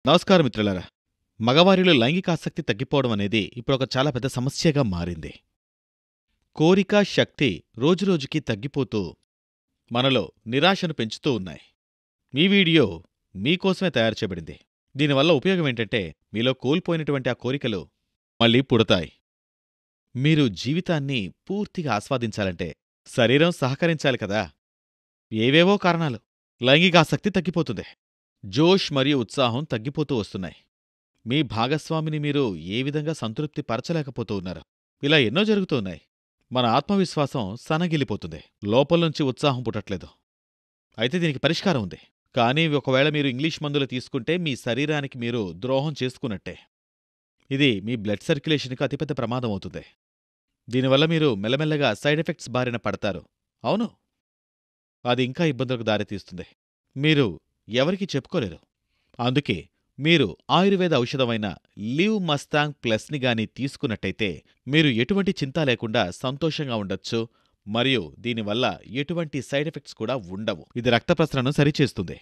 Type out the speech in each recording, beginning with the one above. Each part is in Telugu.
నమస్కారం మిత్రులారా. మగవారిలో లైంగికాసక్తి తగ్గిపోవడం అనేది ఇప్పుడొక చాలా పెద్ద సమస్యగా మారింది. కోరిక, శక్తి రోజురోజుకీ తగ్గిపోతూ మనలో నిరాశను పెంచుతూ ఉన్నాయి. ఈ వీడియో మీకోసమే తయారు చేయబడింది. దీనివల్ల ఉపయోగమేంటంటే మీలో కోల్పోయినటువంటి ఆ కోరికలు మళ్ళీ పుడతాయి. మీరు జీవితాన్ని పూర్తిగా ఆస్వాదించాలంటే శరీరం సహకరించాలి కదా. ఏవేవో కారణాలు లైంగికాసక్తి తగ్గిపోతుంది. జోష్ మరియు ఉత్సాహం తగ్గిపోతూ వస్తున్నాయి. మీ భాగస్వామిని మీరు ఏ విధంగా సంతృప్తి పరచలేకపోతూ ఉన్నారు. ఇలా ఎన్నో జరుగుతున్నాయి. మన ఆత్మవిశ్వాసం సన్నగిల్లిపోతుంది. లోపల్నుంచి ఉత్సాహం పుట్టట్లేదు. అయితే దీనికి పరిష్కారం ఉంది. కానీ ఒకవేళ మీరు ఇంగ్లీష్ మందులు తీసుకుంటే మీ శరీరానికి మీరు ద్రోహం చేసుకున్నట్టే. ఇది మీ బ్లడ్ సర్క్యులేషన్కి అతిపెద్ద ప్రమాదం అవుతుంది. దీనివల్ల మీరు మెల్లమెల్లగా సైడ్ ఎఫెక్ట్స్ బారిన పడతారు. అవును, అది ఇంకా ఇబ్బందులకు దారితీస్తుంది. మీరు ఎవరికీ చెప్పుకోలేరు. అందుకే మీరు ఆయుర్వేద ఔషధమైన లివ్ మస్తాంగ్ ప్లస్ని గాని తీసుకున్నట్టయితే మీరు ఎటువంటి చింత లేకుండా సంతోషంగా ఉండొచ్చు. మరియు దీనివల్ల ఎటువంటి సైడ్ ఎఫెక్ట్స్ కూడా ఉండవు. ఇది రక్త ప్రసరణను సరిచేస్తుంది.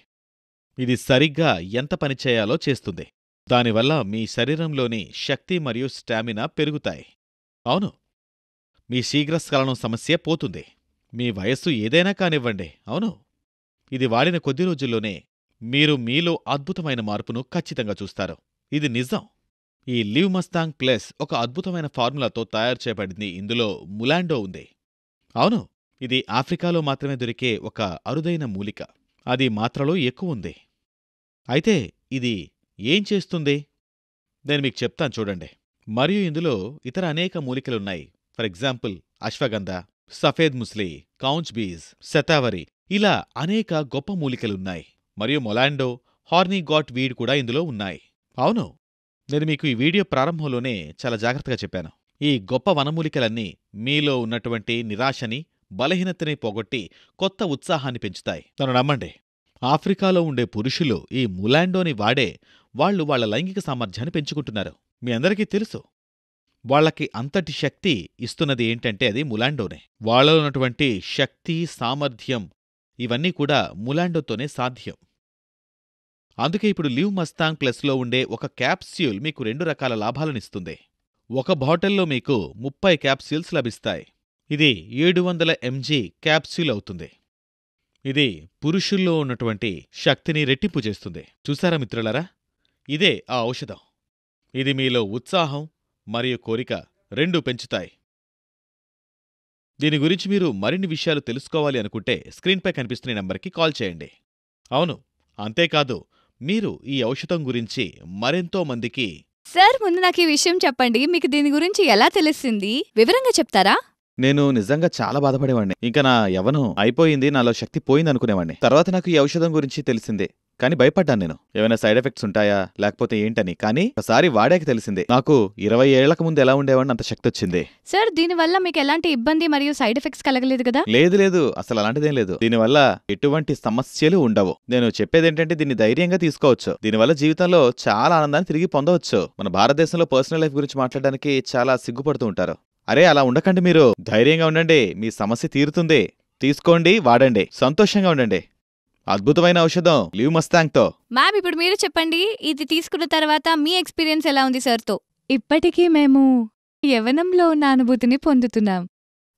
ఇది సరిగ్గా ఎంత పనిచేయాలో చేస్తుంది. దానివల్ల మీ శరీరంలోని శక్తి మరియు స్టామినా పెరుగుతాయి. అవును, మీ శీఘ్రస్ఖలనం సమస్య పోతుంది. మీ వయస్సు ఏదైనా కానివ్వండి. అవును, ఇది వాడిన కొద్ది రోజుల్లోనే మీరు మీలో అద్భుతమైన మార్పును ఖచ్చితంగా చూస్తారు. ఇది నిజం. ఈ లివ్ మస్తాంగ్ ప్లస్ ఒక అద్భుతమైన ఫార్ములాతో తయారు చేయబడింది. ఇందులో ములాండో ఉంది. అవును, ఇది ఆఫ్రికాలో మాత్రమే దొరికే ఒక అరుదైన మూలిక. అది మాత్రలో ఎక్కువుంది. అయితే ఇది ఏం చేస్తుంది? నేను మీకు చెప్తాను చూడండి. మరియు ఇందులో ఇతర అనేక మూలికలున్నాయి. ఫర్ ఎగ్జాంపుల్ అశ్వగంధ, సఫేద్ ముస్లి, కౌంచ్ బీజ్, శతావరి, ఇలా అనేక గొప్ప మూలికలున్నాయి. మరియు మొలాండో, హార్నీగాట్ వీడ్ కూడా ఇందులో ఉన్నాయి. అవును, నేను మీకు ఈ వీడియో ప్రారంభంలోనే చాలా జాగ్రత్తగా చెప్పాను. ఈ గొప్ప వనమూలికలన్నీ మీలో ఉన్నటువంటి నిరాశని, బలహీనతని పోగొట్టి కొత్త ఉత్సాహాన్ని పెంచుతాయి. నన్ను నమ్మండి, ఆఫ్రికాలో ఉండే పురుషులు ఈ ములాండోని వాడే వాళ్లు వాళ్ల లైంగిక సామర్థ్యాన్ని పెంచుకుంటున్నారు. మీ అందరికీ తెలుసు. వాళ్లకి అంతటి శక్తి ఇస్తున్నది ఏంటంటే అది ములాండోనే. వాళ్లలో ఉన్నటువంటి శక్తి, సామర్థ్యం ఇవన్నీ కూడా ములాండోతోనే సాధ్యం. అందుకే ఇప్పుడు లివ్ మస్తాంగ్ ప్లస్లో ఉండే ఒక క్యాప్స్యూల్ మీకు 2 రకాల లాభాలనిస్తుంది. ఒక బాటిల్లో మీకు 30 క్యాప్స్యూల్స్ లభిస్తాయి. ఇది 700 mg క్యాప్స్యూల్ అవుతుంది. ఇది పురుషుల్లో ఉన్నటువంటి శక్తిని రెట్టింపు చేస్తుంది. చూసారా మిత్రులారా, ఇదే ఆ ఔషధం. ఇది మీలో ఉత్సాహం మరియు కోరిక రెండూ పెంచుతాయి. దీని గురించి మీరు మరిన్ని విషయాలు తెలుసుకోవాలి అనుకుంటే స్క్రీన్పై కనిపిస్తున్న నంబర్కి కాల్ చేయండి. అవును, అంతేకాదు మీరు ఈ ఔషధం గురించి మరెంతో మందికి సార్, ముందు నాకు ఈ విషయం చెప్పండి. మీకు దీని గురించి ఎలా తెలిసింది? వివరంగా చెప్తారా? నేను నిజంగా చాలా బాధపడేవాడిని. ఇంకా నా యవ్వనం అయిపోయింది, నాలో శక్తి పోయింది అనుకునేవాడిని. తర్వాత నాకు ఈ ఔషధం గురించి తెలిసిందే. కానీ భయపడ్డాను నేను, ఏమైనా సైడ్ ఎఫెక్ట్స్ ఉంటాయా లేకపోతే ఏంటని. కానీ ఒకసారి వాడాక తెలిసిందే. నాకు 20 ఏళ్లకు ముందు ఎలా ఉండేవాడిని అంత శక్తి వచ్చింది. సార్, దీనివల్ల మీకు ఎలాంటి ఇబ్బంది మరియు సైడ్ ఎఫెక్ట్స్ కలగలేదు కదా? లేదు, అసలు అలాంటిదేం లేదు. దీనివల్ల ఎటువంటి సమస్యలు ఉండవు. నేను చెప్పేదేంటంటే దీన్ని ధైర్యంగా తీసుకోవచ్చు. దీనివల్ల జీవితంలో చాలా ఆనందాన్ని తిరిగి పొందవచ్చు. మన భారతదేశంలో పర్సనల్ లైఫ్ గురించి మాట్లాడడానికి చాలా సిగ్గుపడుతూ ఉంటారు. అరే, అలా ఉండకండి. మీరు ధైర్యంగా ఉండండి. మీ సమస్య తీరుతుంది. తీసుకోండి, వాడండి, సంతోషంగా ఉండండి. అద్భుతమైన ఔషధం లివ్ మస్తాంగ్తో. మ్యామ్, ఇప్పుడు మీరు చెప్పండి, ఇది తీసుకున్న తర్వాత మీ ఎక్స్పీరియన్స్ ఎలా ఉంది సార్తో? ఇప్పటికీ మేము యవ్వనంలో ఉన్న అనుభూతిని పొందుతున్నాం.